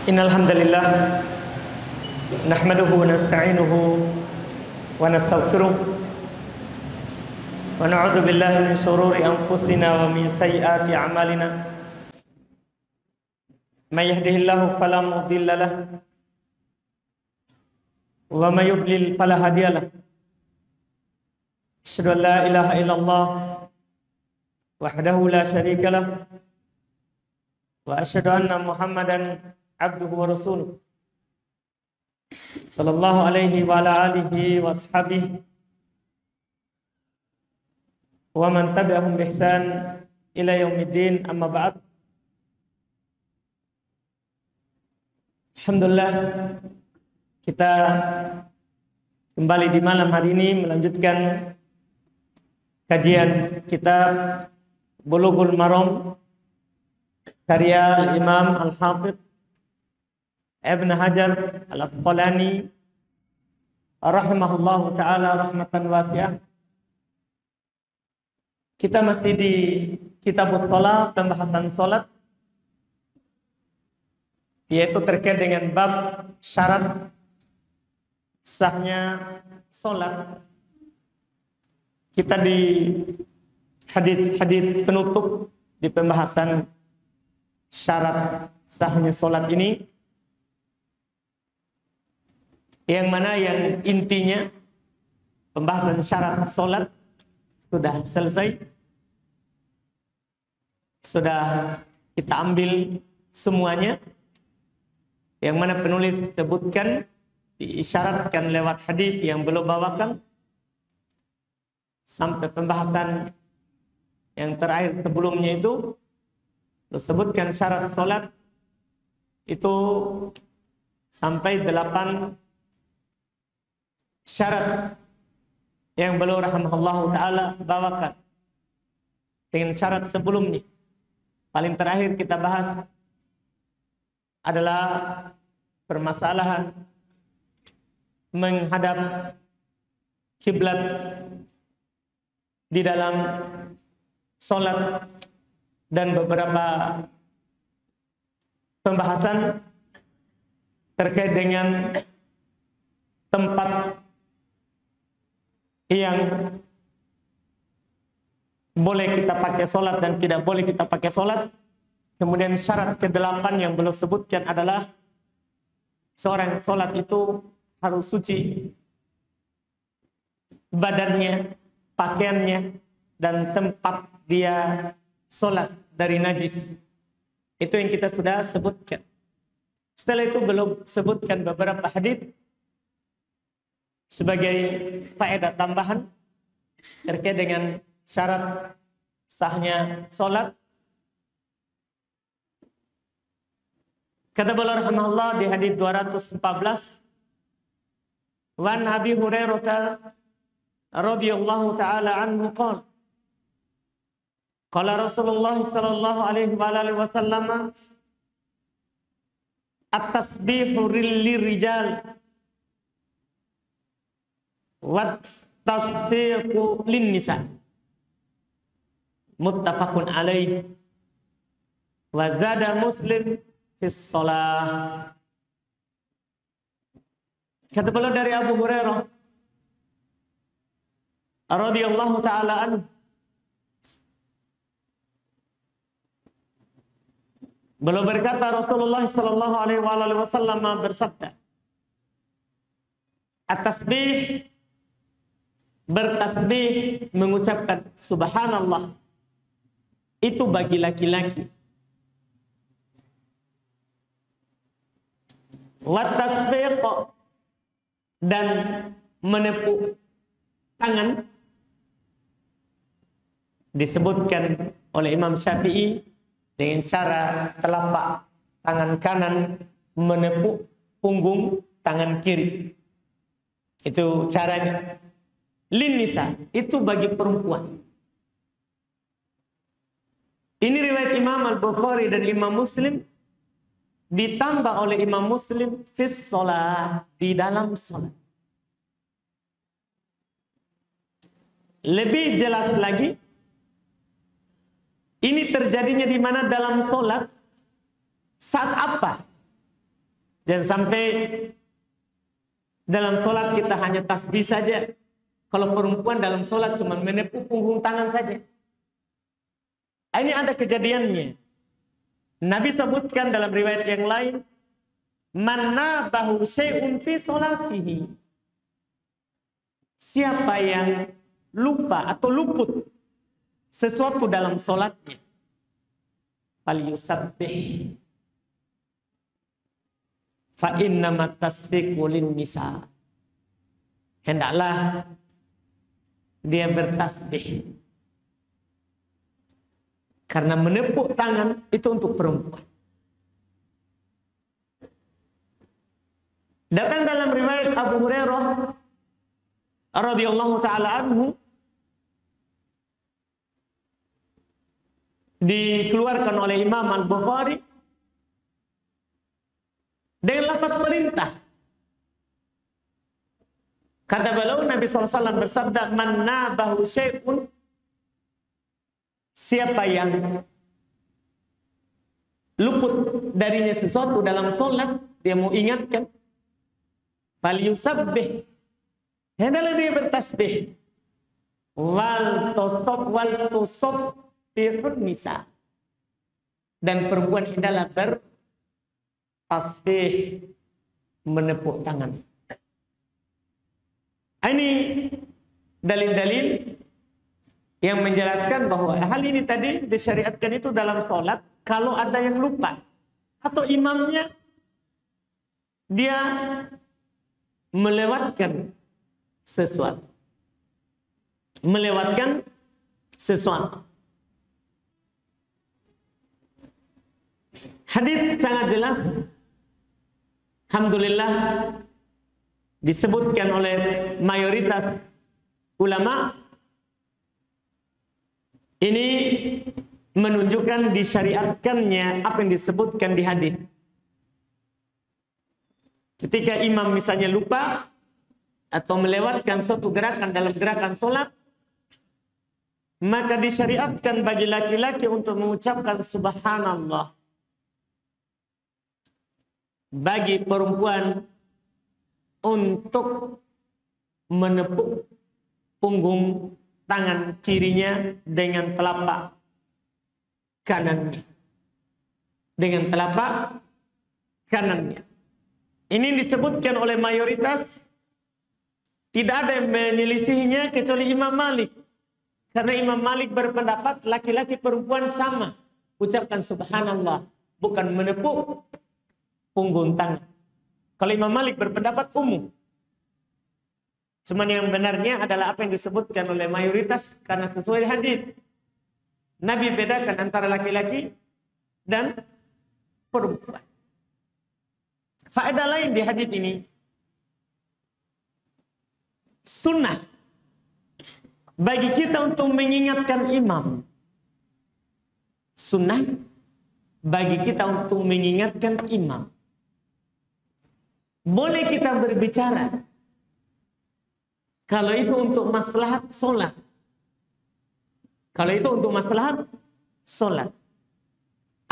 Innal hamdalillah nahmaduhu wa nasta'inuhu wa nastaghfiruh wa na'udzu billahi min shururi anfusina wa min sayyiati a'malina. May yahdihillahu fala mudilla lahu wa may yudlil fala hadiya lahu. Asyhadu an la ilaha illallah wahdahu la syarika lahu wa asyhadu anna Muhammadan abduhu wa rasuluh sallallahu alaihi wa ala alihi wa ashabihi wa man tabi'ahum bi ihsan ila yaumiddin, amma ba'd. Alhamdulillah, kita kembali di malam hari ini melanjutkan kajian kitab Bulughul Maram karya Imam Al-Hafidh Ibn Hajar Al-Asqalani rahimahullahu ta'ala rahmatan wasi'ah. Kita masih di kitab shalah, pembahasan salat, yaitu terkait dengan bab syarat sahnya salat. Kita di hadits penutup di pembahasan syarat sahnya salat ini, yang mana yang intinya pembahasan syarat salat sudah selesai, sudah kita ambil semuanya, yang mana penulis sebutkan, diisyaratkan lewat hadis yang belum bawakan, sampai pembahasan yang terakhir sebelumnya itu disebutkan syarat salat itu sampai 8 syarat yang beliau rahimahullahu ta'ala bawakan dengan syarat sebelumnya. Paling terakhir kita bahas adalah permasalahan menghadap kiblat di dalam salat dan beberapa pembahasan terkait dengan tempat yang boleh kita pakai salat dan tidak boleh kita pakai salat. Kemudian syarat ke-8 yang belum sebutkan adalah seorang salat itu harus suci badannya, pakaiannya, dan tempat dia salat dari najis. Itu yang kita sudah sebutkan. Setelah itu belum sebutkan beberapa hadis sebagai faedah tambahan terkait dengan syarat sahnya salat. Kata beliau rahimahullah di hadis 214, wa Nabi Hurairah radhiyallahu taala anhu qala qala Rasulullah sallallahu alaihi wa alihi wasallam at-tasbihu lirijal wa tasbiqu lin-nisa, muttafaqun alaih, wa zada Muslim fi shalah. Kata beliau dari Abu Hurairah radhiyallahu taala anhu, beliau berkata, Rasulullah sallallahu alaihi wasallam bersabda, at-tasbih, bertasbih, mengucapkan subhanallah, itu bagi laki-laki. Wa tasbiq, dan menepuk tangan, disebutkan oleh Imam Syafi'i dengan cara telapak tangan kanan menepuk punggung tangan kiri. Itu caranya. Lin nisa, itu bagi perempuan. Ini riwayat Imam Al-Bukhari dan Imam Muslim, ditambah oleh Imam Muslim fis shalah, di dalam salat. Lebih jelas lagi, ini terjadinya di mana? Dalam salat. Saat apa? Jangan sampai dalam sholat kita hanya tasbih saja. Kalau perempuan dalam sholat cuma menepuk punggung tangan saja. Ini ada kejadiannya. Nabi sebutkan dalam riwayat yang lain, man nabahu syai'un fi sholatihi. Siapa yang lupa atau luput sesuatu dalam sholatnya, falyusabbih. Fa innamat tasbiqu lin-nisa. Hendaklah dia bertasbih. Karena menepuk tangan itu untuk perempuan. Datang dalam riwayat Abu Hurairah radhiyallahu taala anhu, dikeluarkan oleh Imam Al-Bukhari dengan lafaz perintah. Kata beliau, Nabi SAW bersabda, man nabahu syai'un, siapa yang luput darinya sesuatu dalam sholat, dia mau ingatkan, falyusabbih, hendaklah dia bertasbih, wal tusab bihun nisa, dan perempuan hendaklah bertasbih, menepuk tangan. Ini dalil-dalil yang menjelaskan bahwa hal ini tadi disyariatkan itu dalam sholat kalau ada yang lupa atau imamnya dia melewatkan sesuatu. Melewatkan sesuatu. Hadis sangat jelas, alhamdulillah, disebutkan oleh mayoritas ulama. Ini menunjukkan disyariatkannya apa yang disebutkan di hadis. Ketika imam misalnya lupa atau melewatkan suatu gerakan dalam gerakan sholat, maka disyariatkan bagi laki-laki untuk mengucapkan subhanallah. Bagi perempuan untuk menepuk punggung tangan kirinya dengan telapak kanannya. Dengan telapak kanannya. Ini disebutkan oleh mayoritas, tidak ada yang menyelisihinya kecuali Imam Malik. Karena Imam Malik berpendapat laki-laki perempuan sama ucapkan subhanallah, bukan menepuk punggung tangan. Kalau Imam Malik berpendapat umum. Cuman yang benarnya adalah apa yang disebutkan oleh mayoritas karena sesuai hadis. Nabi bedakan antara laki-laki dan perempuan. Faedah lain di hadis ini, sunnah bagi kita untuk mengingatkan imam. Sunnah bagi kita untuk mengingatkan imam. Boleh kita berbicara kalau itu untuk maslahat sholat. Kalau itu untuk maslahat sholat.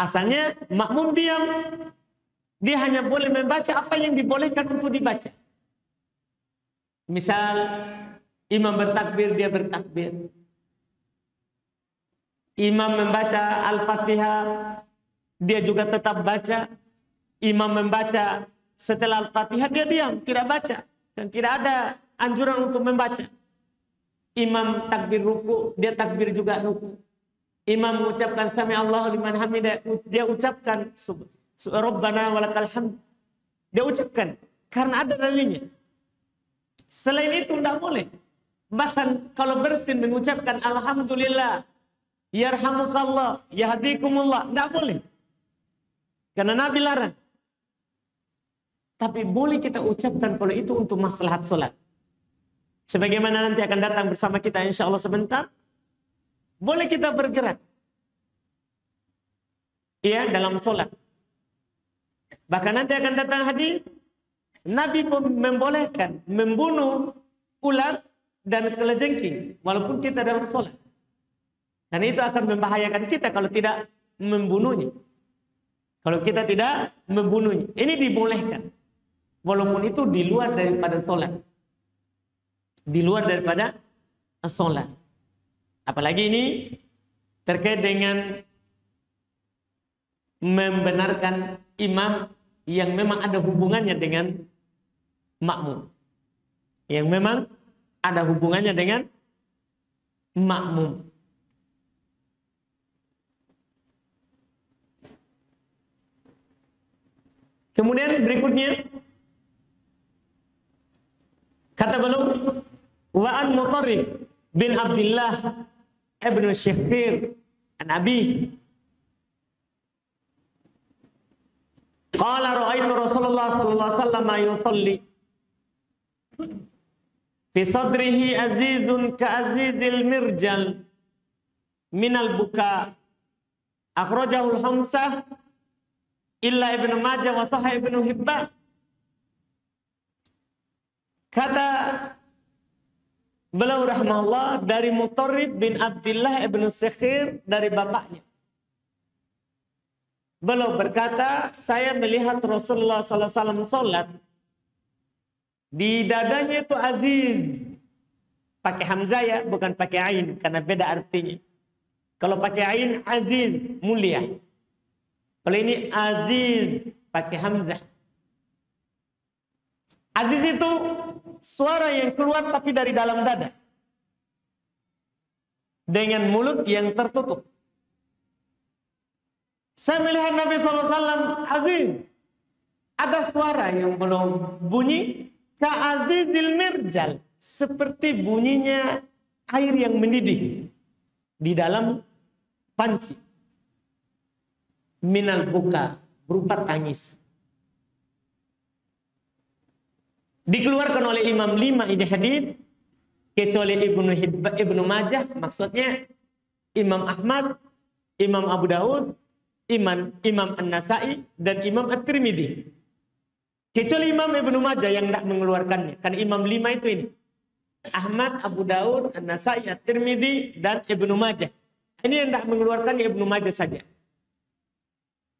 Asalnya makmum diam. Dia hanya boleh membaca apa yang dibolehkan untuk dibaca. Misal imam bertakbir, dia bertakbir. Imam membaca Al-Fatihah, dia juga tetap baca. Imam membaca setelah Al-Fatihah, dia diam, tidak baca. Dan tidak ada anjuran untuk membaca. Imam takbir ruku, dia takbir juga ruku. Imam mengucapkan sami Allahu liman hamidah, dia ucapkan Rabbana walakal hamd. Dia ucapkan karena ada dalilnya. Selain itu tidak boleh. Bahkan kalau bersin mengucapkan alhamdulillah, yarhamukallah, yahdikumullah, tidak boleh. Karena Nabi larang. Tapi boleh kita ucapkan kalau itu untuk maslahat sholat. Sebagaimana nanti akan datang bersama kita insya Allah sebentar. Boleh kita bergerak. Iya, dalam sholat. Bahkan nanti akan datang hadis, Nabi membolehkan membunuh ular dan kelejengking walaupun kita dalam sholat. Dan itu akan membahayakan kita kalau tidak membunuhnya. Kalau kita tidak membunuhnya, ini dibolehkan. Walaupun itu di luar daripada sholat. Di luar daripada sholat. Apalagi ini terkait dengan membenarkan imam yang memang ada hubungannya dengan makmum. Yang memang ada hubungannya dengan makmum. Kemudian berikutnya kata beliau, wa an Mutarrif bin Abdullah ibn Syakhir an Abi qala ra'aitu Rasulullah sallallahu alaihi wasallam yusalli fi sadrihi azizun ka azizil mirjal minal buka akhrajahu al-khamsah illa Ibnu Majah wa Sahih Ibnu Hibban. Kata beliau rahimahullah dari Mutarrif bin Abdullah ibn Syakhir dari bapaknya. Beliau berkata, saya melihat Rasulullah sallallahu alaihi wasallam salat di dadanya itu aziz. Pakai hamzah ya, bukan pakai ain karena beda artinya. Kalau pakai ain aziz, mulia. Kalau ini aziz pakai hamzah. Aziz itu suara yang keluar tapi dari dalam dada. Dengan mulut yang tertutup. Saya melihat Nabi SAW aziz. Ada suara yang belum bunyi. Ka'azizil mirjal. Seperti bunyinya air yang mendidih. Di dalam panci. Minal buka. Berupa tangis. Dikeluarkan oleh Imam 5 ini hadits kecuali Ibnu Majah, maksudnya Imam Ahmad, Imam Abu Daud, Imam An-Nasai dan Imam At-Tirmidzi. Kecuali Imam Ibnu Majah yang tidak mengeluarkannya. Kan Imam 5 itu ini. Ahmad, Abu Daud, An-Nasai, At-Tirmidzi dan Ibnu Majah. Ini yang tidak mengeluarkan Ibnu Majah saja.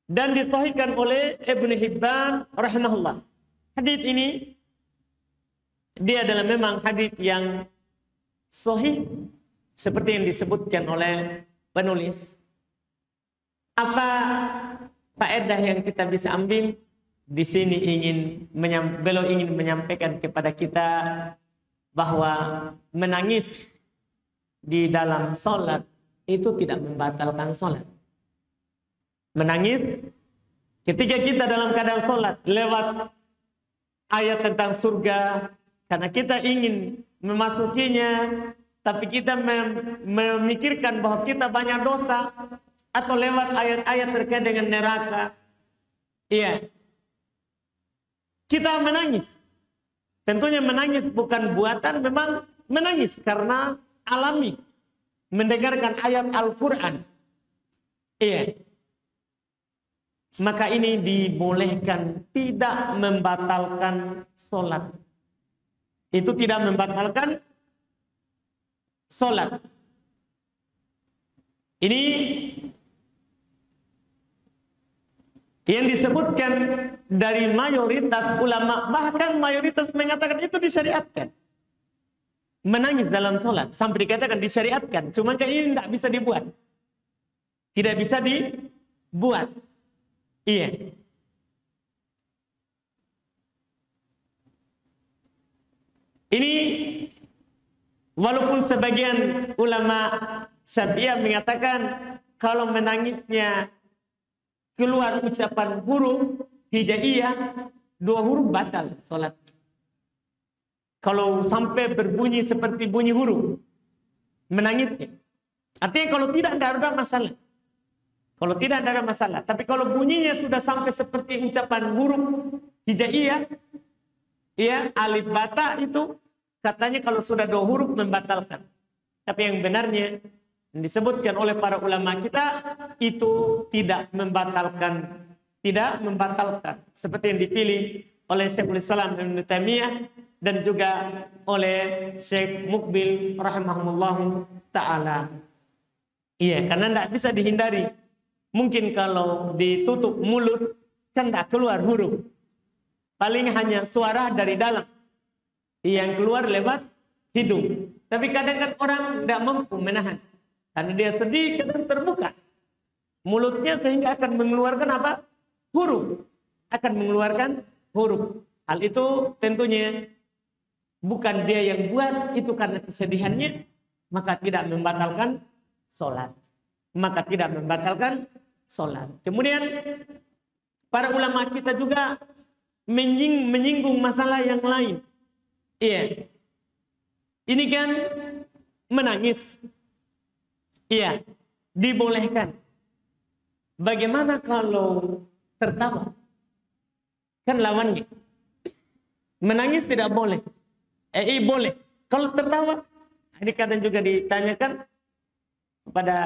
Dan disahihkan oleh Ibnu Hibban rahimahullah. Hadits ini dia adalah memang hadits yang sahih seperti yang disebutkan oleh penulis. Apa faedah yang kita bisa ambil di sini? Beliau ingin menyampaikan kepada kita bahwa menangis di dalam sholat itu tidak membatalkan sholat. Menangis ketika kita dalam keadaan sholat lewat ayat tentang surga, karena kita ingin memasukinya, tapi kita memikirkan bahwa kita banyak dosa, atau lewat ayat-ayat terkait dengan neraka. Iya. Kita menangis. Tentunya menangis bukan buatan, memang menangis karena alami. Mendengarkan ayat Al-Quran. Iya. Maka ini dibolehkan, tidak membatalkan sholat. Itu tidak membatalkan sholat. Ini yang disebutkan dari mayoritas ulama, bahkan mayoritas mengatakan itu disyariatkan. Menangis dalam sholat, sampai dikatakan disyariatkan. Cuma ini tidak bisa dibuat. Tidak bisa dibuat. Iya. Ini walaupun sebagian ulama Syafi'iyah mengatakan kalau menangisnya keluar ucapan huruf hijaiyah, 2 huruf batal sholat. Kalau sampai berbunyi seperti bunyi huruf menangisnya, artinya kalau tidak ada masalah. Kalau tidak ada masalah. Tapi kalau bunyinya sudah sampai seperti ucapan huruf hijaiyah, ya, alif bata itu katanya kalau sudah 2 huruf membatalkan. Tapi yang benarnya yang disebutkan oleh para ulama kita itu tidak membatalkan. Tidak membatalkan. Seperti yang dipilih oleh Syekhul Islam Ibnu Taimiyah dan juga oleh Syekh Mukbil rahimahumullah ta'ala. Iya, karena tidak bisa dihindari. Mungkin kalau ditutup mulut kan tidak keluar huruf. Paling hanya suara dari dalam yang keluar lewat hidung. Tapi kadang kan orang tidak mampu menahan. Karena dia sedikit terbuka mulutnya sehingga akan mengeluarkan apa? Huruf. Akan mengeluarkan huruf. Hal itu tentunya bukan dia yang buat, itu karena kesedihannya, maka tidak membatalkan sholat. Maka tidak membatalkan sholat. Kemudian para ulama kita juga menyinggung masalah yang lain. Iya. Ini kan menangis. Iya, dibolehkan. Bagaimana kalau tertawa? Kan lawannya. Menangis tidak boleh. Boleh. Kalau tertawa, ini kadang juga ditanyakan kepada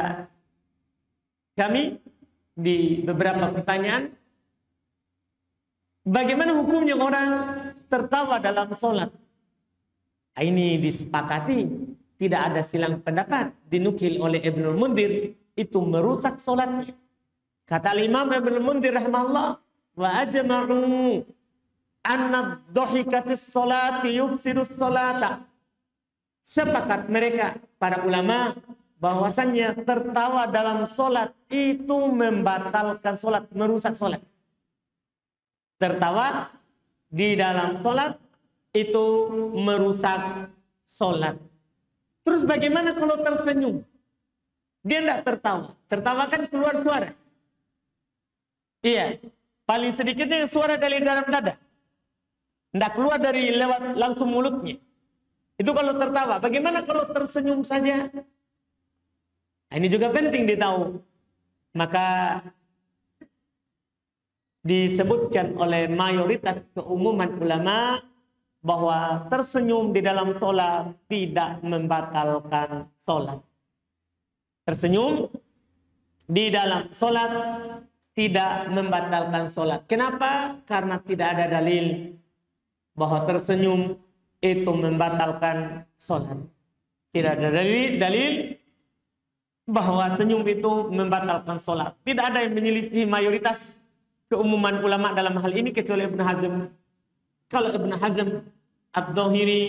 kami di beberapa pertanyaan. Bagaimana hukumnya orang tertawa dalam sholat? Ini disepakati, tidak ada silang pendapat. Dinukil oleh Ibnul Mundhir, itu merusak sholatnya. Kata Imam Ibnul Mundhir rahimahullah, wa ajma'u anna dhahikatis sholati yufsidus sholata. Sepakat mereka, para ulama, bahwasannya tertawa dalam sholat itu membatalkan sholat, merusak sholat. Tertawa di dalam sholat itu merusak sholat. Terus bagaimana kalau tersenyum? Dia tidak tertawa. Tertawa kan keluar suara. Iya. Paling sedikitnya suara dari dalam dada. Tidak keluar dari lewat langsung mulutnya. Itu kalau tertawa. Bagaimana kalau tersenyum saja? Ini juga penting ditahu. Maka disebutkan oleh mayoritas keumuman ulama bahwa tersenyum di dalam sholat tidak membatalkan sholat. Tersenyum di dalam sholat tidak membatalkan sholat. Kenapa? Karena tidak ada dalil bahwa tersenyum itu membatalkan sholat. Tidak ada dalil bahwa senyum itu membatalkan sholat. Tidak ada yang menyelisih mayoritas keumuman ulama dalam hal ini kecuali Ibn Hazm. Kalau Ibn Hazm Ad-Dhahiri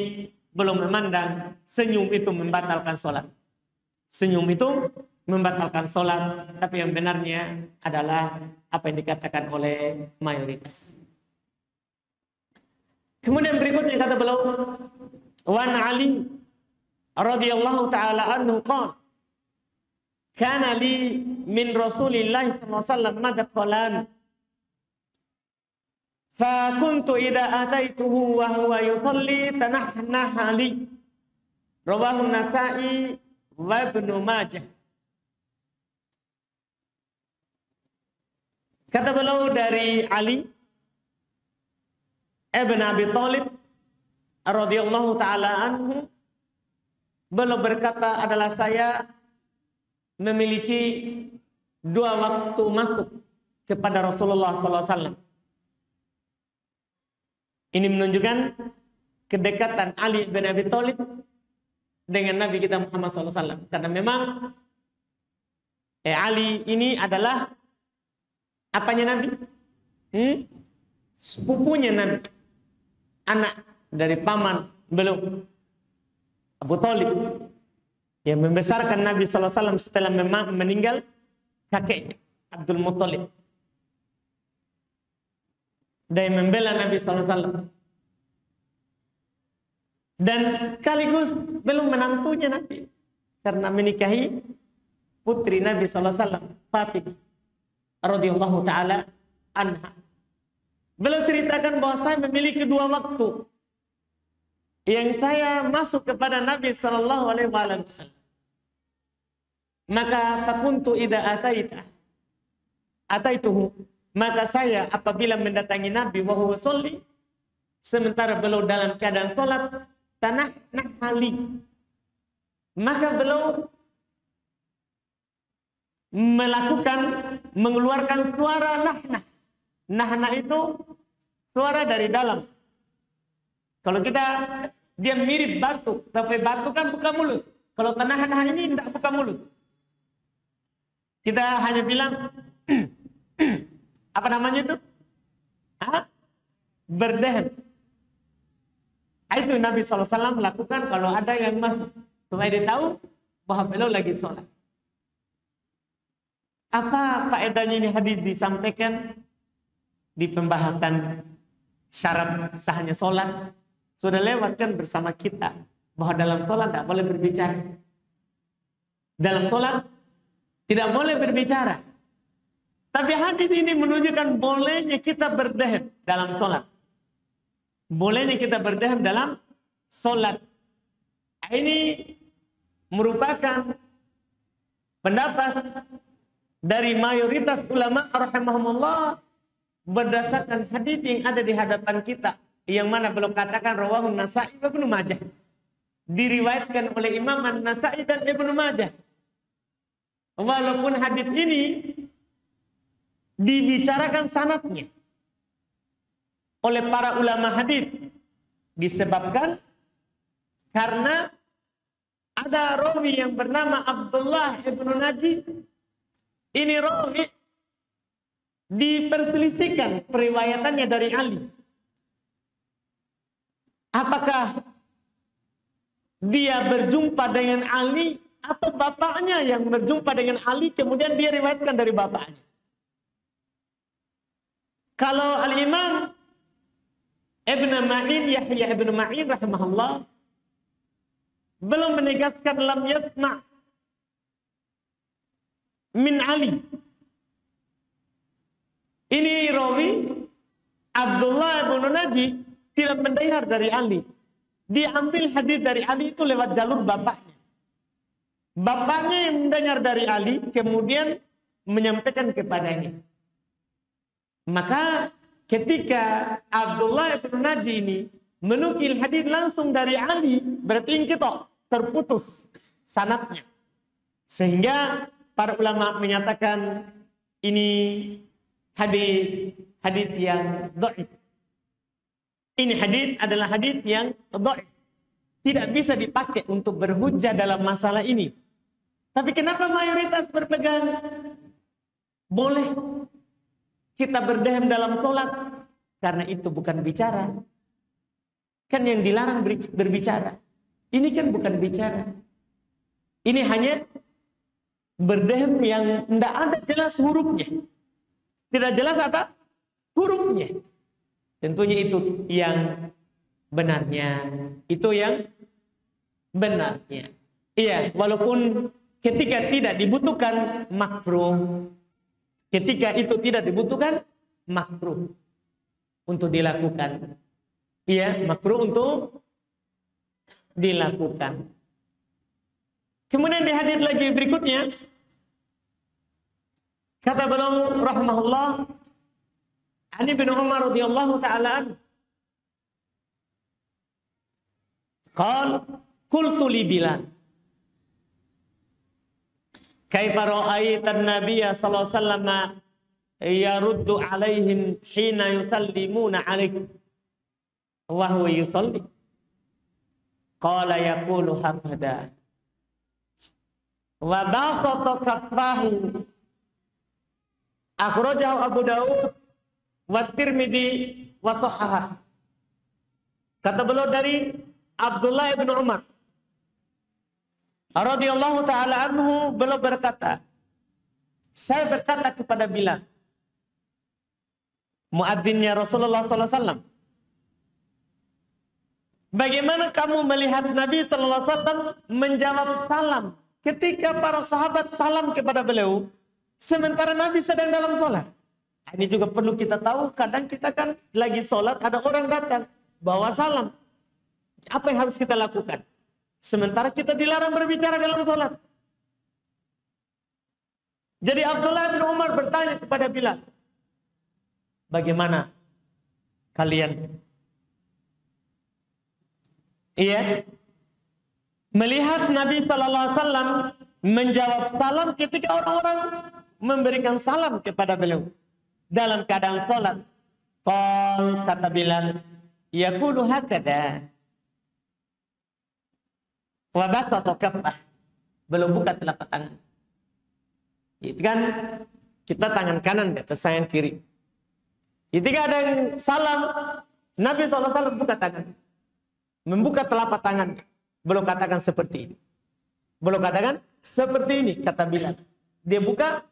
belum memandang senyum itu membatalkan sholat. Senyum itu membatalkan sholat, tapi yang benarnya adalah apa yang dikatakan oleh mayoritas. Kemudian berikutnya kata beliau, Wan Ali radhiyallahu taala anhu qala, kana li min Rasulillah sallallahu alaihi wasallam madkhalan fa kuntu idza ataituhu wa huwa yusalli tanahnaha li. Rawahu Nasa'i wa Ibnu Majah. Kata beliau dari Ali Ibn Abi Thalib radhiyallahu taala anhu, beliau berkata, adalah saya memiliki dua waktu masuk kepada Rasulullah sallallahu alaihi wasallam. Ini menunjukkan kedekatan Ali bin Abi Thalib dengan Nabi kita Muhammad SAW. Karena memang Ali ini adalah apanya Nabi? Sepupunya Nabi. Anak dari paman beliau, Abu Thalib, yang membesarkan Nabi SAW setelah meninggal kakeknya, Abdul Muttalib. Dan membela Nabi SAW. Dan sekaligus belum menantunya Nabi, karena menikahi putri Nabi SAW, Fatimah radhiyallahu taala anha. Beliau ceritakan bahwa saya memiliki dua waktu yang saya masuk kepada Nabi sallallahu alaihi wasallam. Maka fakuntu idza ataituhu, maka saya apabila mendatangi Nabi wa huwa sholli, sementara beliau dalam keadaan salat, tanahali, maka beliau mengeluarkan suara nahna. Nahna itu suara dari dalam. Kalau dia mirip batuk, tapi batuk kan buka mulut. Kalau tanah ini tidak buka mulut. Kita hanya bilang Apa namanya itu? Berdehem. Itu Nabi SAW melakukan kalau ada yang masuk, supaya dia tahu bahwa beliau lagi sholat. Apa faedahnya ini hadis disampaikan di pembahasan syarat sahnya sholat? Sudah lewat kan bersama kita bahwa dalam sholat tidak boleh berbicara. Dalam sholat tidak boleh berbicara. Tapi hadis ini menunjukkan bolehnya kita berdehem dalam sholat. Bolehnya kita berdehem dalam sholat. Ini merupakan pendapat dari mayoritas ulama rahimahumullah berdasarkan hadis yang ada di hadapan kita, yang mana belum katakan rawahu Nasa'i wa Ibnu Majah. Diriwayatkan oleh Imam An-Nasa'i dan Ibnu Majah. Walaupun hadis ini dibicarakan sanadnya oleh para ulama hadis, disebabkan karena ada rawi yang bernama Abdullah ibnu Naji. Ini rawi diperselisihkan periwayatannya dari Ali. Apakah dia berjumpa dengan Ali atau bapaknya yang berjumpa dengan Ali kemudian dia riwayatkan dari bapaknya? Kalau Al-Imam Ibn Ma'in, Yahya Ibn Ma'in rahimahullah belum menegaskan lam yasma' min Ali. Ini rawi Abdullah bin Naji tidak mendengar dari Ali. Diambil hadis dari Ali itu lewat jalur bapaknya. Bapaknya yang mendengar dari Ali kemudian menyampaikan kepadanya. Maka ketika Abdullah bin Naji ini menukil hadis langsung dari Ali, berarti kita terputus sanadnya. Sehingga para ulama menyatakan ini hadis yang dhaif. Ini hadis adalah hadis yang dhaif. Tidak bisa dipakai untuk berhujjah dalam masalah ini. Tapi kenapa mayoritas berpegang boleh kita berdehem dalam sholat? Karena itu bukan bicara. Kan yang dilarang berbicara. Ini kan bukan bicara. Ini hanya berdehem yang tidak ada jelas hurufnya. Tidak jelas apa? Hurufnya. Tentunya itu yang benarnya. Itu yang benarnya. Iya, walaupun ketika tidak dibutuhkan makruh. Ketika itu tidak dibutuhkan makruh untuk dilakukan. Iya, makruh untuk dilakukan. Kemudian di hadis lagi berikutnya kata beliau rahimahullah, Ani bin Umar radhiyallahu taala anhu, qala qultu li Bilal kaifa ra'aita an-nabiyya sallallahu alaihi wasallam yaruddu alaihim hina yusallimuna alaihi wa huwa yusalli, qala yaqulu hakada wa basata kaffahu, akhrajahu Abu Daud wa Tirmidzi wa shahhah. Kata beliau dari Abdullah bin Umar radhiyallahu taala anhu, beliau berkata, saya berkata kepada Bilal, muadzinnya Rasulullah sallallahu alaihi wasallam, bagaimana kamu melihat Nabi sallallahu alaihi wasallam menjawab salam ketika para sahabat salam kepada beliau sementara Nabi sedang dalam sholat? Ini juga perlu kita tahu, kadang kita kan lagi sholat, ada orang datang bawa salam. Apa yang harus kita lakukan? Sementara kita dilarang berbicara dalam sholat. Jadi Abdullah bin Umar bertanya kepada Bilal, bagaimana kalian melihat Nabi sallallahu alaihi wasallam menjawab salam ketika orang-orang memberikan salam kepada beliau dalam keadaan sholat? Qal, kata Bilal, yaqulu hakada wa basata kaffah, belum buka telapak tangan. Itu kan kita tangan kanan di atas tangan kiri. Ketika ada yang salam, Nabi SAW buka tangan, membuka telapak tangan. Belum katakan seperti ini. Belum katakan seperti ini, kata Bilal. Dia buka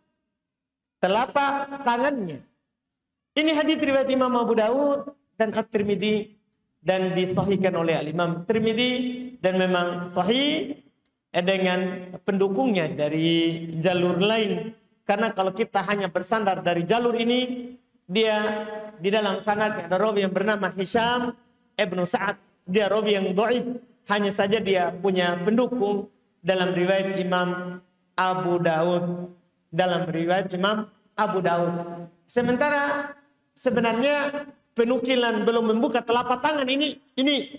telapak tangannya. Ini hadis riwayat Imam Abu Dawud dan At-Tirmidzi dan disahihkan oleh Al-Imam Tirmidzi dan memang sahih dengan pendukungnya dari jalur lain. Karena kalau kita hanya bersandar dari jalur ini, dia di dalam sanadnya ada rawi yang bernama Hisham Ibnu Sa'ad. Dia rawi yang dhaif, hanya saja dia punya pendukung dalam riwayat Imam Abu Daud. Dalam riwayat Imam Abu Daud. Sementara sebenarnya penukilan belum membuka telapak tangan ini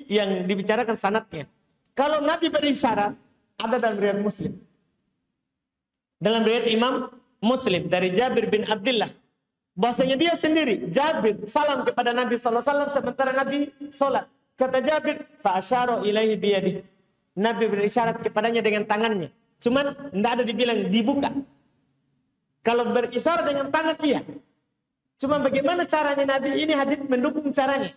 yang dibicarakan sanadnya. Kalau Nabi berisyarat ada dalam riwayat Muslim. Dalam riwayat Imam Muslim dari Jabir bin Abdullah, bahwasanya dia sendiri Jabir salam kepada Nabi SAW sementara Nabi sholat. Kata Jabir, fa asyara ilaihi biyadihi. Nabi berisyarat kepadanya dengan tangannya. Cuman tidak ada dibilang dibuka. Kalau berisyarat dengan tangan iya. Cuma bagaimana caranya Nabi ini hadis mendukung caranya.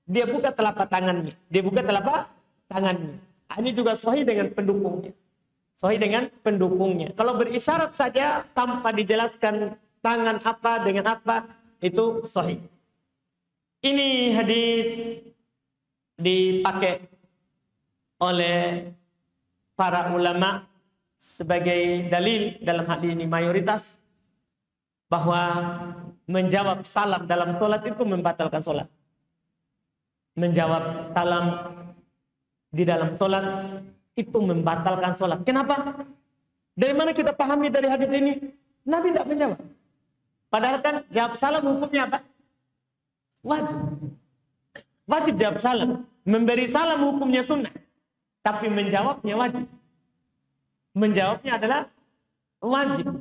Dia buka telapak tangannya. Dia buka telapak tangannya. Ini juga sahih dengan pendukungnya. Sahih dengan pendukungnya. Kalau berisyarat saja tanpa dijelaskan tangan apa dengan apa, itu sahih. Ini hadis dipakai oleh para ulama sebagai dalil dalam hal ini mayoritas bahwa menjawab salam dalam sholat itu membatalkan sholat. Menjawab salam di dalam sholat itu membatalkan sholat. Kenapa? Dari mana kita pahami dari hadis ini? Nabi tidak menjawab. Padahal kan jawab salam hukumnya apa? Wajib. Wajib jawab salam. Memberi salam hukumnya sunnah. Tapi menjawabnya wajib. Menjawabnya adalah wajib.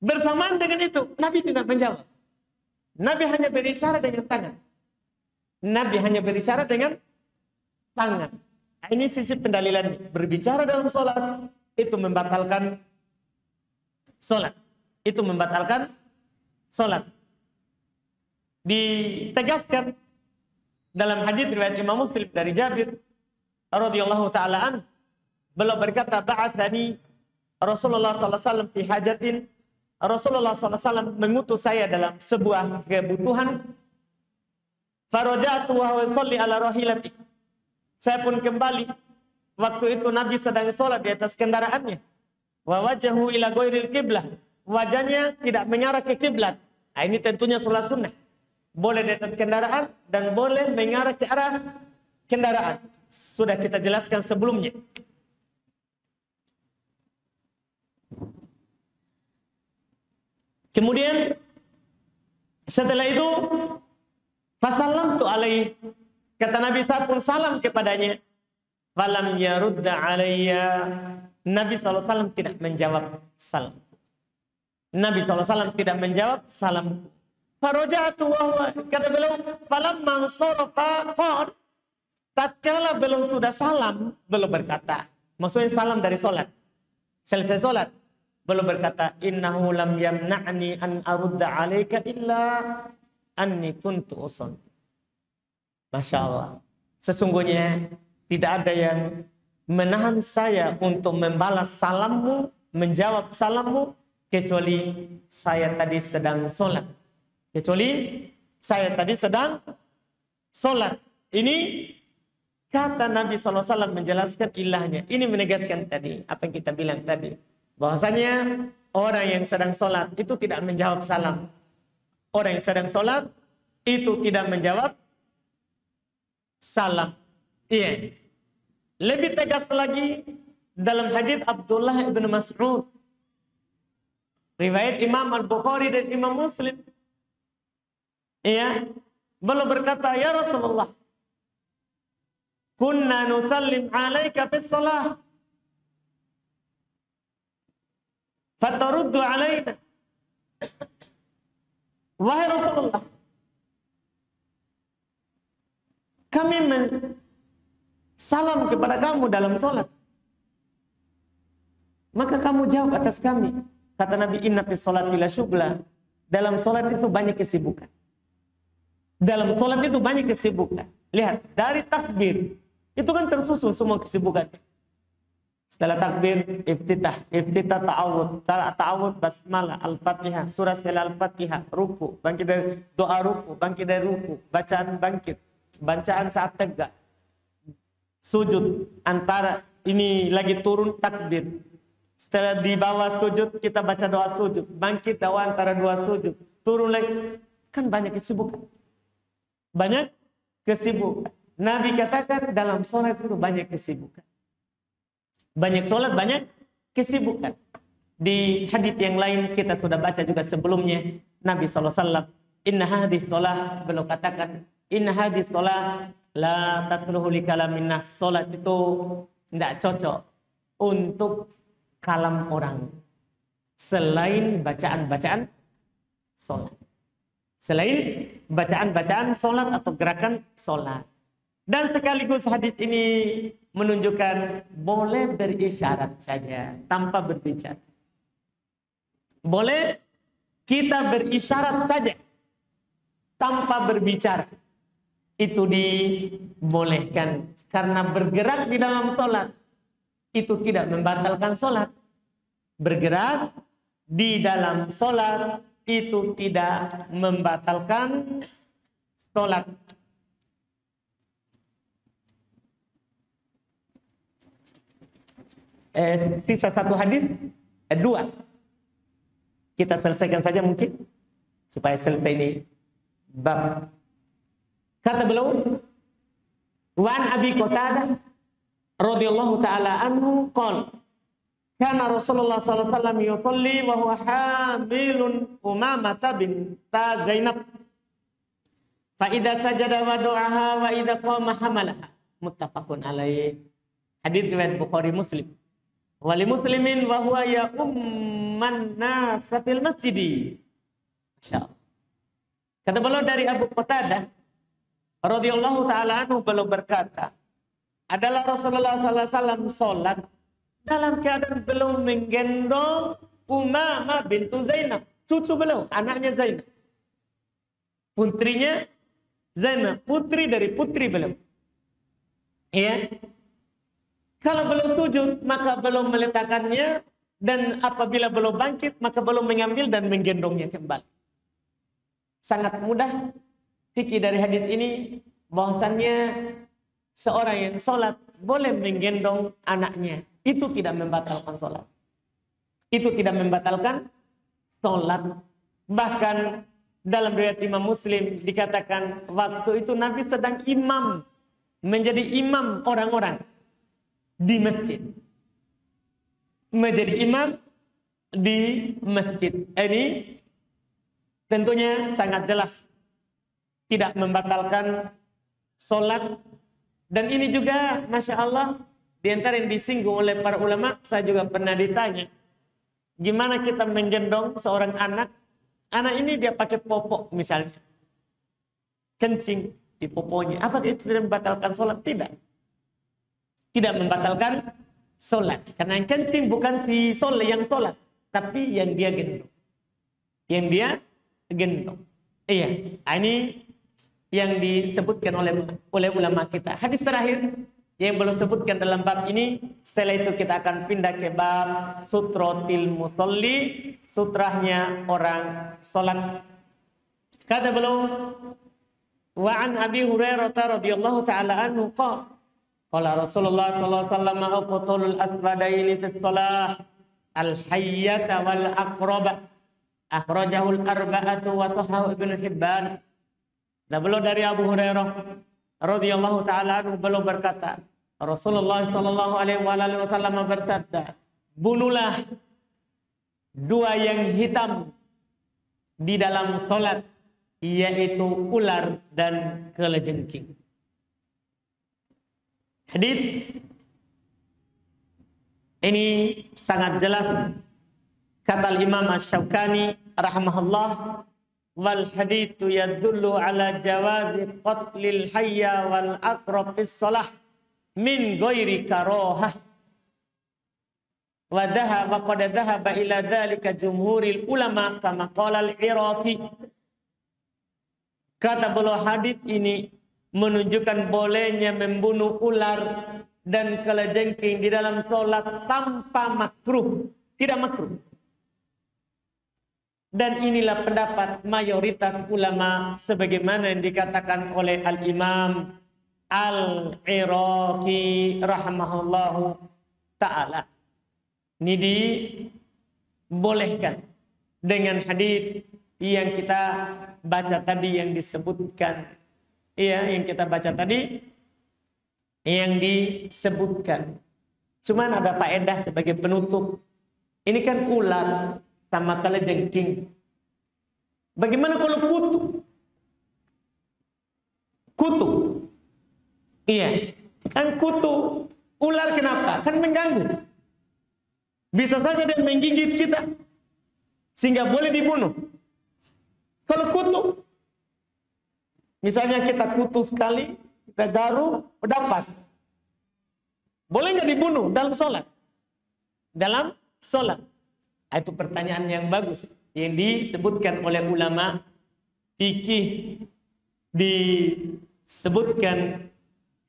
Bersamaan dengan itu, Nabi tidak menjawab. Nabi hanya berisyarat dengan tangan. Nabi hanya berisyarat dengan tangan. Ini sisi pendalilan. Berbicara dalam sholat, itu membatalkan sholat. Itu membatalkan sholat. Ditegaskan dalam hadis riwayat Imam Muslim dari Jabir radhiyallahu taala an, beliau berkata, ba'atsani Rasulullah sallallahu alaihi wasallam fi hajatin. Rasulullah sallallahu alaihi wasallam mengutus saya dalam sebuah kebutuhan. Faraja'tu wa huwa yusalli ala rahilati. Saya pun kembali. Waktu itu Nabi sedang sholat di atas kendaraannya. Wa wajahu ila ghairil qiblah. Wajahnya tidak mengarah ke kiblat. Nah, ini tentunya sholat sunnah. Boleh di atas kendaraan dan boleh mengarah ke arah kendaraan. Sudah kita jelaskan sebelumnya. Kemudian setelah itu fasallamtu alaihi. Kata Nabi, saya pun salam kepadanya. Falam yarudda alayya. Nabi SAW tidak menjawab salam. Nabi SAW tidak menjawab salam. Faraja'tu wa huwa, kata beliau, falamma sarafa qala, tatkala beliau sudah salam, beliau berkata, maksudnya salam dari salat. Selesai salat, beliau berkata, innahu lam yamna'ni an arudda 'alaika illa anni kuntu usalli. Masya Allah. Sesungguhnya tidak ada yang menahan saya untuk membalas salammu, menjawab salammu, kecuali saya tadi sedang sholat. Kecuali saya tadi sedang sholat. Ini kata Nabi SAW menjelaskan ilahnya. Ini menegaskan tadi, apa yang kita bilang tadi. Bahwasanya orang yang sedang sholat itu tidak menjawab salam. Orang yang sedang sholat itu tidak menjawab salam. Iya. Lebih tegas lagi dalam hadis Abdullah bin Mas'ud. Riwayat Imam Al-Bukhari dan Imam Muslim. Iya. Beliau berkata, ya Rasulullah, kunna nusallim alaika fis salah. Fataruddu alaina. Wahai Rasulullah, kami salam kepada kamu dalam sholat, maka kamu jawab atas kami. Kata Nabi, inna fi sholati la syughla. Dalam sholat itu banyak kesibukan. Dalam sholat itu banyak kesibukan. Lihat, dari takbir, itu kan tersusun semua kesibukan. Setelah takbir, iftitah ta'awud, basmalah, al-fatihah, surah setelah al-fatihah, ruku, bangkit dari doa ruku, bangkit dari ruku, bacaan bangkit, bacaan saat tegak, sujud, antara ini lagi turun takbir. Setelah di bawah sujud, kita baca doa sujud, bangkit doa antara dua sujud, turun lagi, kan banyak kesibukan. Banyak kesibukan. Nabi katakan dalam sholat itu banyak kesibukan. Banyak sholat, banyak kesibukan. Di hadits yang lain kita sudah baca juga sebelumnya. Nabi SAW, inna hadis sholat, beliau katakan, inna hadis sholat, la tasluhu li kalamin nas. Sholat itu tidak cocok untuk kalam orang. Selain bacaan-bacaan sholat. Selain bacaan-bacaan sholat atau gerakan sholat. Dan sekaligus hadis ini menunjukkan boleh berisyarat saja tanpa berbicara. Boleh kita berisyarat saja tanpa berbicara. Itu dibolehkan. Karena bergerak di dalam sholat itu tidak membatalkan sholat. Bergerak di dalam sholat itu tidak membatalkan sholat. Sisa satu hadis, dua. Kita selesaikan saja mungkin supaya selesai ini bab. Kata beliau, wa an Abi Qatadah radhiyallahu taala anhu qala kana Rasulullah sallallahu alaihi wasallam yusalli wa huwa hamilun Umamah binta Zainab. Fa idza sajada wada'aha wa idza qama hamalaha. Muttafaqun alaih. Hadis riwayat Bukhari Muslim. Wali muslimin wa huwa ya umman nas fil masjid. Masyaallah. Kata beliau dari Abu Qatadah radhiyallahu taala anhu, beliau berkata, adalah Rasulullah sallallahu alaihi wasallam salat dalam keadaan beliau menggendong Umamah bintu Zainab, cucu beliau, anaknya Zainab. Putrinya Zainab, putri dari putri beliau. Iya. Kalau beliau sujud, maka beliau meletakkannya, dan apabila beliau bangkit, maka beliau mengambil dan menggendongnya kembali. Sangat mudah fikih dari hadis ini bahwasannya seorang yang sholat boleh menggendong anaknya. Itu tidak membatalkan sholat. Itu tidak membatalkan sholat. Bahkan dalam riwayat Imam Muslim dikatakan waktu itu Nabi sedang imam, menjadi imam orang-orang di masjid. Menjadi imam di masjid. Ini tentunya sangat jelas tidak membatalkan sholat. Dan ini juga Masya Allah, di antara yang disinggung oleh para ulama, saya juga pernah ditanya, gimana kita menggendong seorang anak, anak ini dia pakai popok misalnya, kencing di poponya, apa itu tidak membatalkan sholat? Tidak. Tidak membatalkan sholat. Karena yang kencing bukan si sholat yang sholat, tapi yang dia gendong. Yang dia gendong. Iya, ini yang disebutkan oleh ulama kita. Hadis terakhir yang belum sebutkan dalam bab ini. Setelah itu kita akan pindah ke bab sutrotil musolli, sutrahnya orang sholat. Kata beliau, wa an Abi Hurairah radhiyallahu taala anhu qala qala Rasulullah sallallahu alaihi wasallam aqtulul asbadaini fi shalah al-hayyata wal aqraba akhrajahul arba'atu wa sahahu Ibnu Hibban. Dan beliau dari Abu Hurairah radhiyallahu taala anhu, beliau berkata, Rasulullah sallallahu alaihi wasallam bersabda, bunuhlah dua yang hitam di dalam salat, yaitu ular dan kelejengking. Hadis ini sangat jelas kata Imam Asy-Syaukani rahimahullah, wal haditsu yadullu ala jawazi qatlil hayya wal aqrab fis shalah min ghairi karahah wa qad dhahaba ila dzalika jumhuril ulama kama qala al-Iraqi. Kata beliau, hadis ini menunjukkan bolehnya membunuh ular dan kalajengking di dalam sholat tanpa makruh, tidak makruh. Dan inilah pendapat mayoritas ulama sebagaimana yang dikatakan oleh Al-Imam Al-Iraqi rahimahullahu ta'ala. Ini dibolehkan dengan hadis yang kita baca tadi, yang disebutkan. Iya, yang kita baca tadi yang disebutkan. Cuman ada faedah sebagai penutup. Ini kan ular sama kalajengking. Bagaimana kalau kutu? Kutu. Iya, kan kutu. Ular kenapa? Kan mengganggu. Bisa saja dia menggigit kita sehingga boleh dibunuh. Kalau kutu, misalnya kita kutu sekali, kita garuk, dapat. Boleh nggak dibunuh dalam sholat? Dalam sholat. Itu pertanyaan yang bagus yang disebutkan oleh ulama fikih, disebutkan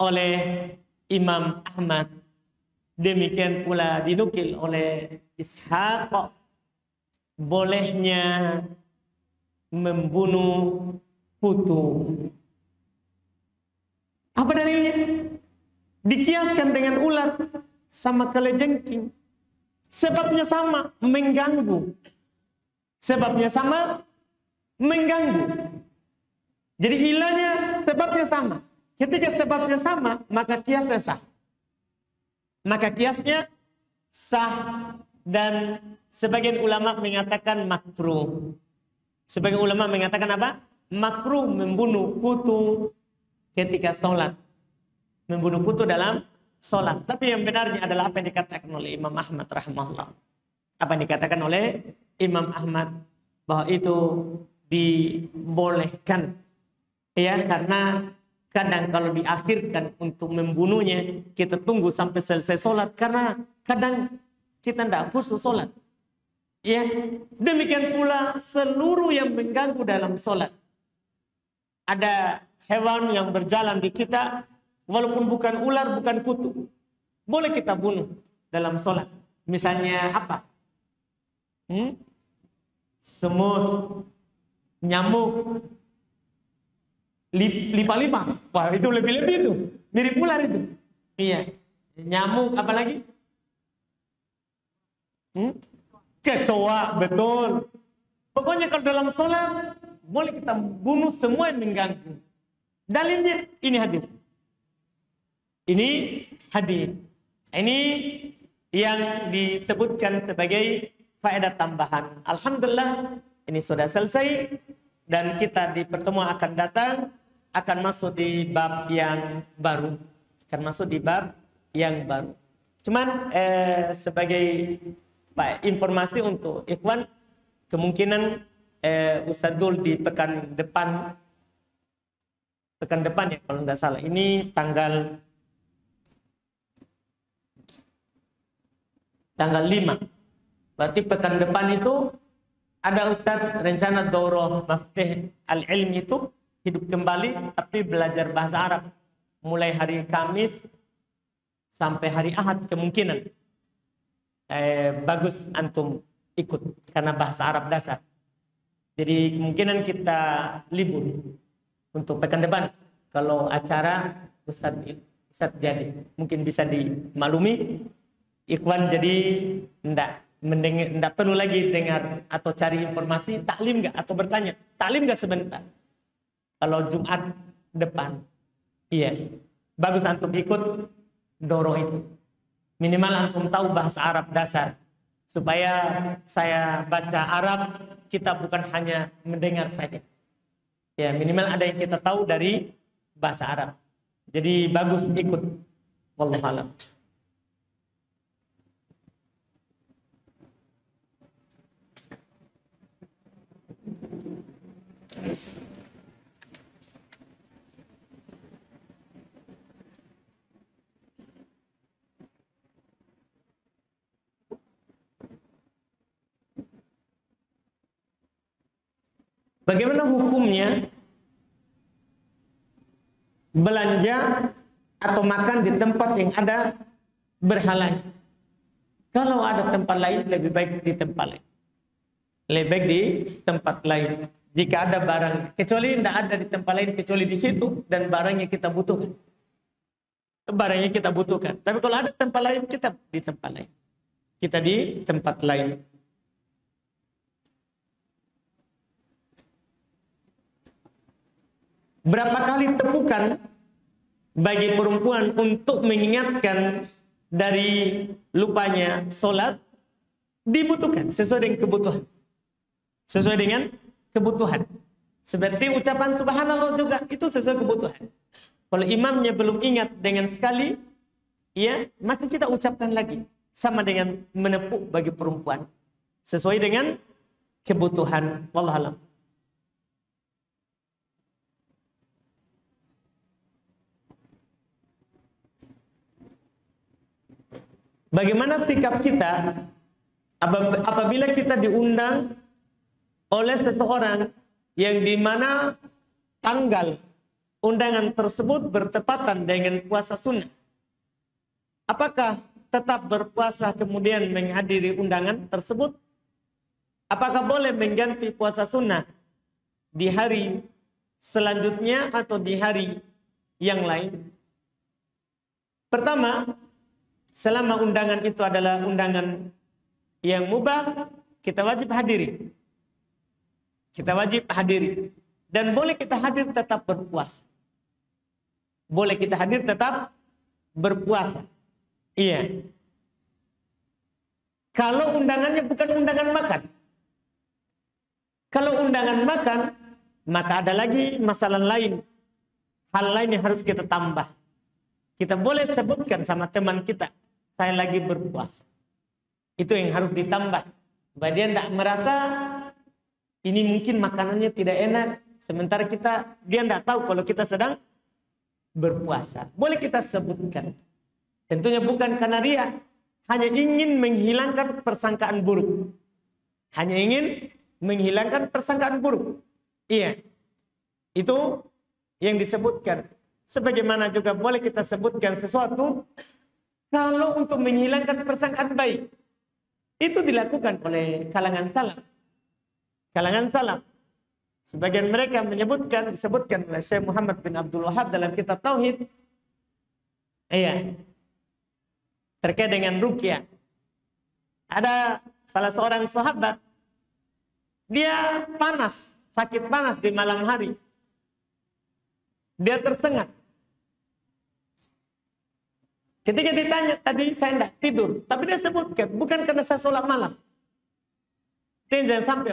oleh Imam Ahmad. Demikian pula dinukil oleh Ishaq bolehnya membunuh kutu. Apa dalilnya? Dikiaskan dengan ular sama kalajengking. Sebabnya sama, mengganggu. Sebabnya sama, mengganggu. Jadi ilahnya sebabnya sama. Ketika sebabnya sama, maka kiasnya sah. Maka kiasnya sah, dan sebagian ulama mengatakan makruh. Sebagian ulama mengatakan apa? Makruh membunuh kutu ketika sholat. Membunuh kutu dalam sholat. Tapi yang benarnya adalah apa yang dikatakan oleh Imam Ahmad rahimahullah. Apa yang dikatakan oleh Imam Ahmad, bahwa itu dibolehkan. Ya, karena kadang kalau diakhirkan untuk membunuhnya, kita tunggu sampai selesai sholat. Karena kadang kita tidak khusus sholat. Ya, demikian pula seluruh yang mengganggu dalam sholat. Ada hewan yang berjalan di kita, walaupun bukan ular, bukan kutu, boleh kita bunuh dalam sholat. Misalnya apa? Semut, nyamuk, lipa-lipa. Wah, itu lebih-lebih itu. Mirip ular itu. Iya. Nyamuk, apa lagi? Kecoa, betul. Pokoknya kalau dalam sholat, boleh kita bunuh semua yang mengganggu. Dalilnya, ini hadis. Ini hadis. Ini yang disebutkan sebagai faedah tambahan. Alhamdulillah, ini sudah selesai. Dan kita di pertemuan akan datang akan masuk di bab yang baru. Akan masuk di bab yang baru. Cuman sebagai informasi untuk ikhwan, kemungkinan Ustaz Dul di pekan depan ya kalau nggak salah. Ini tanggal 5. Berarti pekan depan itu ada Ustaz rencana daurah Maftih al-Ilmi itu hidup kembali, tapi belajar bahasa Arab mulai hari Kamis sampai hari Ahad kemungkinan. Bagus antum ikut karena bahasa Arab dasar. Jadi kemungkinan kita libur untuk pekan depan. Kalau acara Ustaz jadi mungkin bisa dimaklumi. Ikhwan jadi enggak perlu lagi dengar atau cari informasi, taklim nggak atau bertanya, taklim nggak sebentar. Kalau Jumat depan, iya, bagus antum ikut doro itu. Minimal antum tahu bahasa Arab dasar, supaya saya baca Arab, kita bukan hanya mendengar saja. Ya, minimal ada yang kita tahu dari bahasa Arab. Jadi bagus ikut. Wallahu a'lam. Bagaimana hukumnya belanja atau makan di tempat yang ada berhalanya? Kalau ada tempat lain, lebih baik di tempat lain. Lebih baik di tempat lain. Jika ada barang, kecuali tidak ada di tempat lain, kecuali di situ, dan barangnya kita butuhkan. Barangnya kita butuhkan. Tapi kalau ada tempat lain, kita di tempat lain. Kita di tempat lain. Berapa kali tepukan bagi perempuan untuk mengingatkan dari lupanya sholat dibutuhkan sesuai dengan kebutuhan. Sesuai dengan kebutuhan. Seperti ucapan subhanallah juga itu sesuai kebutuhan. Kalau imamnya belum ingat dengan sekali, ya, maka kita ucapkan lagi. Sama dengan menepuk bagi perempuan. Sesuai dengan kebutuhan. Wallahualam. Bagaimana sikap kita apabila kita diundang oleh seseorang yang dimana tanggal undangan tersebut bertepatan dengan puasa sunnah? Apakah tetap berpuasa kemudian menghadiri undangan tersebut? Apakah boleh mengganti puasa sunnah di hari selanjutnya atau di hari yang lain? Pertama, selama undangan itu adalah undangan yang mubah, kita wajib hadiri. Kita wajib hadiri. Dan boleh kita hadir tetap berpuasa. Boleh kita hadir tetap berpuasa. Iya. Kalau undangannya bukan undangan makan. Kalau undangan makan, maka ada lagi masalah lain. Hal lain yang harus kita tambah. Kita boleh sebutkan sama teman kita, saya lagi berpuasa. Itu yang harus ditambah. Supaya dia tidak merasa ini mungkin makanannya tidak enak. Sementara dia tidak tahu kalau kita sedang berpuasa. Boleh kita sebutkan. Tentunya bukan karena ria. Hanya ingin menghilangkan persangkaan buruk. Hanya ingin menghilangkan persangkaan buruk. Iya. Itu yang disebutkan. Sebagaimana juga boleh kita sebutkan sesuatu kalau untuk menghilangkan persangkaan baik. Itu dilakukan oleh kalangan salaf. Kalangan salaf. Sebagian mereka disebutkan oleh Syekh Muhammad bin Abdul Wahab dalam kitab Tauhid. Iya. Terkait dengan ruqyah. Ada salah seorang sahabat. Dia sakit panas di malam hari. Dia tersengat. Ketika ditanya tadi saya tidak tidur, tapi dia sebutkan bukan karena saya sholat malam. Jangan sampai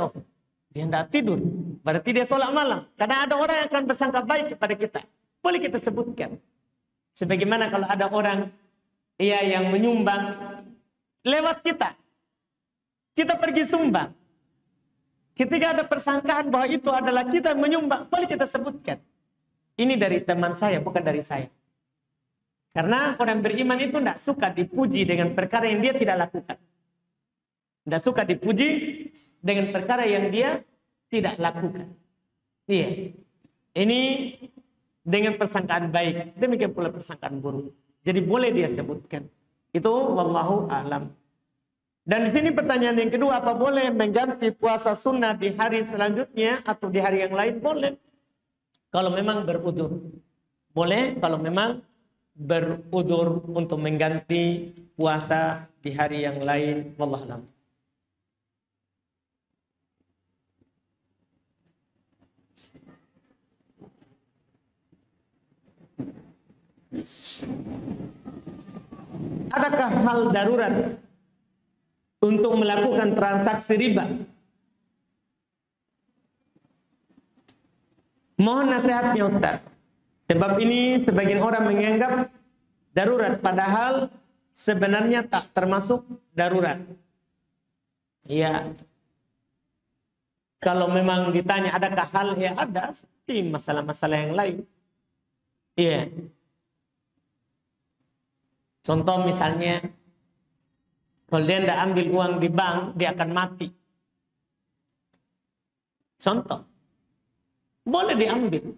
dia tidak tidur, berarti dia sholat malam. Karena ada orang yang akan bersangka baik kepada kita. Boleh kita sebutkan. Sebagaimana kalau ada orang yang menyumbang lewat kita pergi sumbang. Ketika ada persangkaan bahwa itu adalah kita menyumbang, boleh kita sebutkan. Ini dari teman saya, bukan dari saya. Karena orang beriman itu tidak suka dipuji dengan perkara yang dia tidak lakukan. Tidak suka dipuji dengan perkara yang dia tidak lakukan. Iya. Ini dengan persangkaan baik. Demikian pula persangkaan buruk. Jadi boleh dia sebutkan. Itu wallahu a'lam. Dan di sini pertanyaan yang kedua, apa boleh mengganti puasa sunnah di hari selanjutnya atau di hari yang lain? Boleh. Kalau memang berudzur. Boleh kalau memang berudzur untuk mengganti puasa di hari yang lain. Wallahu a'lam. Adakah hal darurat untuk melakukan transaksi riba? Mohon nasihatnya Ustaz. Sebab ini sebagian orang menganggap darurat, padahal sebenarnya tak termasuk darurat. Iya. Kalau memang ditanya adakah hal, ya ada, seperti masalah-masalah yang lain. Iya. Contoh misalnya, kalau dia tidak ambil uang di bank, dia akan mati. Contoh. boleh diambil.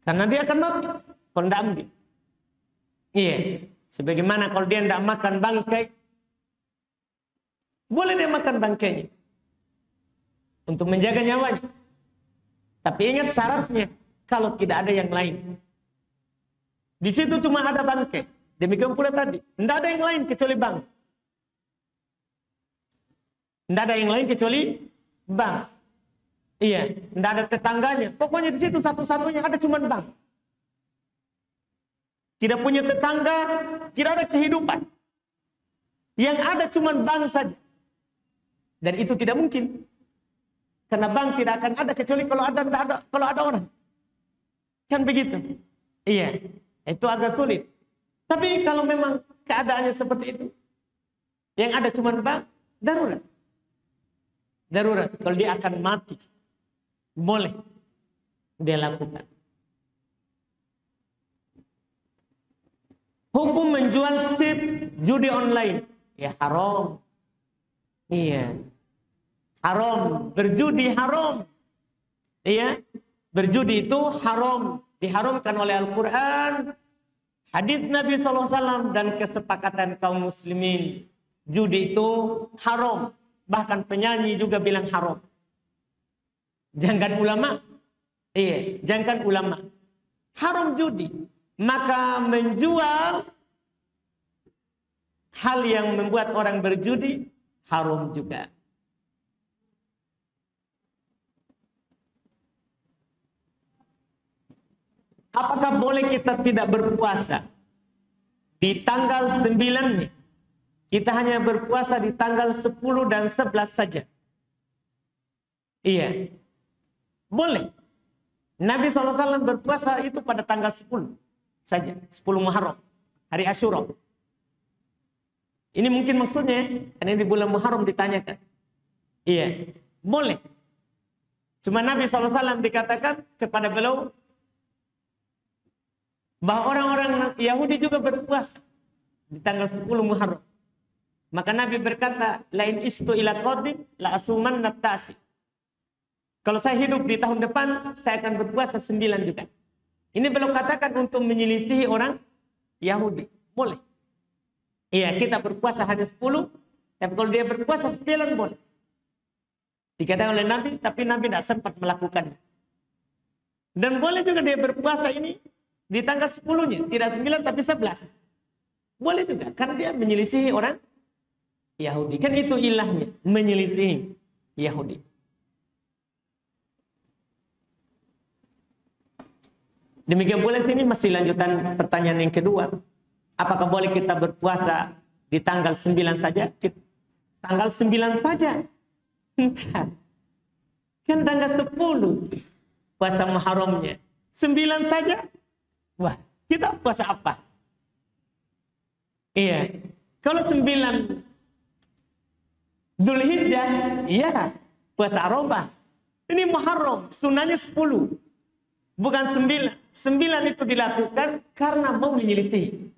Karena dia akan mati kalau tidak ambil. Iya. Sebagaimana kalau dia tidak makan bangkai, boleh dia makan bangkainya untuk menjaga nyawanya. Tapi ingat syaratnya, kalau tidak ada yang lain. Di situ cuma ada bangkai. Demikian pula tadi, tidak ada yang lain kecuali bang. Tidak ada yang lain kecuali bang. Iya, tidak ada tetangganya. Pokoknya di situ satu-satunya ada cuma bang. Tidak punya tetangga, tidak ada kehidupan. Yang ada cuma bang saja. Dan itu tidak mungkin. Karena bang tidak akan ada kecuali kalau ada orang. Kan begitu? Iya, itu agak sulit. Tapi kalau memang keadaannya seperti itu, yang ada cuma bang, darurat. Darurat. Kalau dia akan mati, boleh dia lakukan. Hukum menjual chip judi online, ya haram. Iya, haram. Berjudi haram. Iya, berjudi itu haram, diharamkan oleh Al-Quran, hadits Nabi SAW, dan kesepakatan kaum muslimin. Judi itu haram. Bahkan penyanyi juga bilang haram. Jangan ulama. Iya, jangan ulama. Haram judi. Maka menjual hal yang membuat orang berjudi haram juga. Apakah boleh kita tidak berpuasa di tanggal 9-nya? Kita hanya berpuasa di tanggal 10 dan 11 saja. Iya. Boleh. Nabi SAW berpuasa itu pada tanggal 10 saja. 10 Muharram. Hari Asyura. Ini mungkin maksudnya, karena di bulan Muharram ditanyakan. Iya. Boleh. Cuma Nabi SAW dikatakan kepada beliau, bahwa orang-orang Yahudi juga berpuasa di tanggal 10 Muharram. Maka Nabi berkata, lain istu ila qadim la asuman natasi. Kalau saya hidup di tahun depan, saya akan berpuasa 9 juga. Ini belum katakan untuk menyelisihi orang Yahudi. Boleh. Iya, kita berpuasa hanya 10, tapi kalau dia berpuasa 9 boleh. Dikatakan oleh Nabi, tapi Nabi tidak sempat melakukannya. Dan boleh juga dia berpuasa ini di tanggal 10-nya, tidak 9 tapi 11. Boleh juga, karena dia menyelisihi orang Yahudi. Kan itu ilahnya, menyelisihi Yahudi. Demikian pula sini masih lanjutan pertanyaan yang kedua. Apakah boleh kita berpuasa di tanggal 9 saja? Tanggal 9 saja. Kan tanggal 10 puasa Muharramnya. 9 saja? Wah, kita puasa apa? Iya. Kalau 9 Dzulhijjah, iya, puasa Arafah. Ini Muharram, sunnahnya 10. Bukan 9. 9 itu dilakukan karena mau menyelisihi.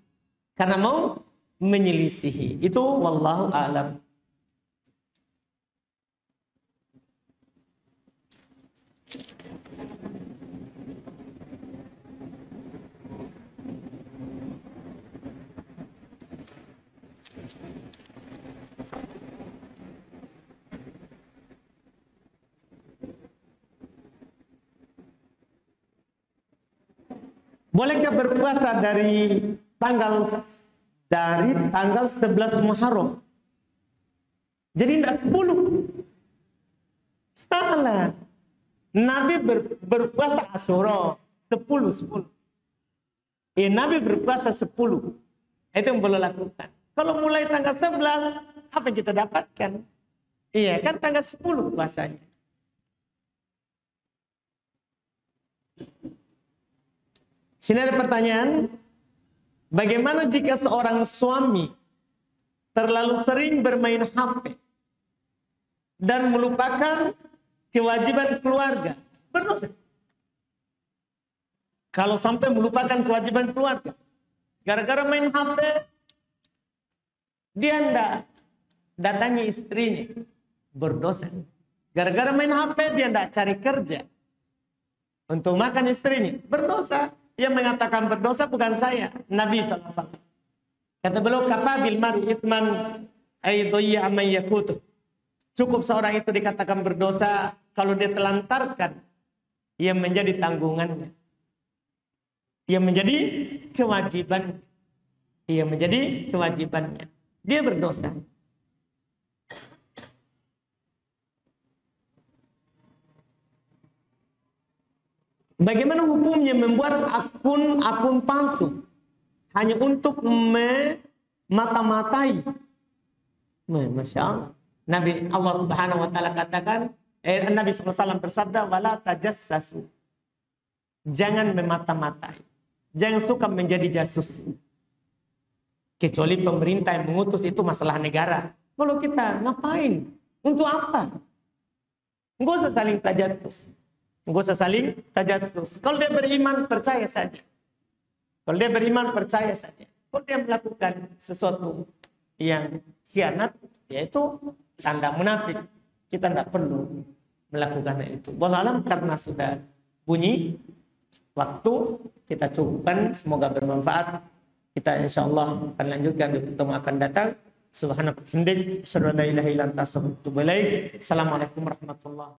Karena mau menyelisihi. Itu wallahu a'lam. Bolehkah berpuasa dari tanggal 11 Muharram? Jadi tidak 10. Salah. Nabi berpuasa Asyura 10. Nabi berpuasa 10. Itu yang boleh lakukan. Kalau mulai tanggal 11, apa yang kita dapatkan? Iya, kan tanggal 10 puasanya. Sini ada pertanyaan, bagaimana jika seorang suami terlalu sering bermain HP dan melupakan kewajiban keluarga? Berdosa. Kalau sampai melupakan kewajiban keluarga, gara-gara main HP, dia tidak datangi istrinya, berdosa. Gara-gara main HP, dia tidak cari kerja, untuk makan istrinya. Berdosa. Yang mengatakan berdosa bukan saya, Nabi SAW. Kata beliau, kafabil mari ithman aidhiya amman yakutu. Cukup seorang itu dikatakan berdosa kalau dia telantarkan yang menjadi tanggungannya, yang menjadi kewajiban, yang menjadi kewajibannya. Dia berdosa. Bagaimana hukumnya membuat akun palsu hanya untuk memata-matai? Masya Allah. Nabi Allah Subhanahu Wa Taala katakan, Nabi SAW bersabda, wala tajassasu. Jangan memata-matai. Jangan suka menjadi jasus. Kecuali pemerintah yang mengutus, itu masalah negara. Kalau kita ngapain? Untuk apa? Nggak usah saling tajassus. Nggak usah saling tajassus. Kalau dia beriman, percaya saja. Kalau dia beriman, percaya saja. Kalau dia melakukan sesuatu yang khianat, yaitu tanda munafik. Kita tidak perlu melakukan itu. Wallahu alam, karena sudah bunyi waktu, kita cukupkan. Semoga bermanfaat. Kita insyaallah akan lanjutkan di pertemuan akan datang. Subhanallah, asyhadu an la ilaha illa anta, astaghfiruka wa atubu ilaik. Assalamualaikum warahmatullahi wabarakatuh.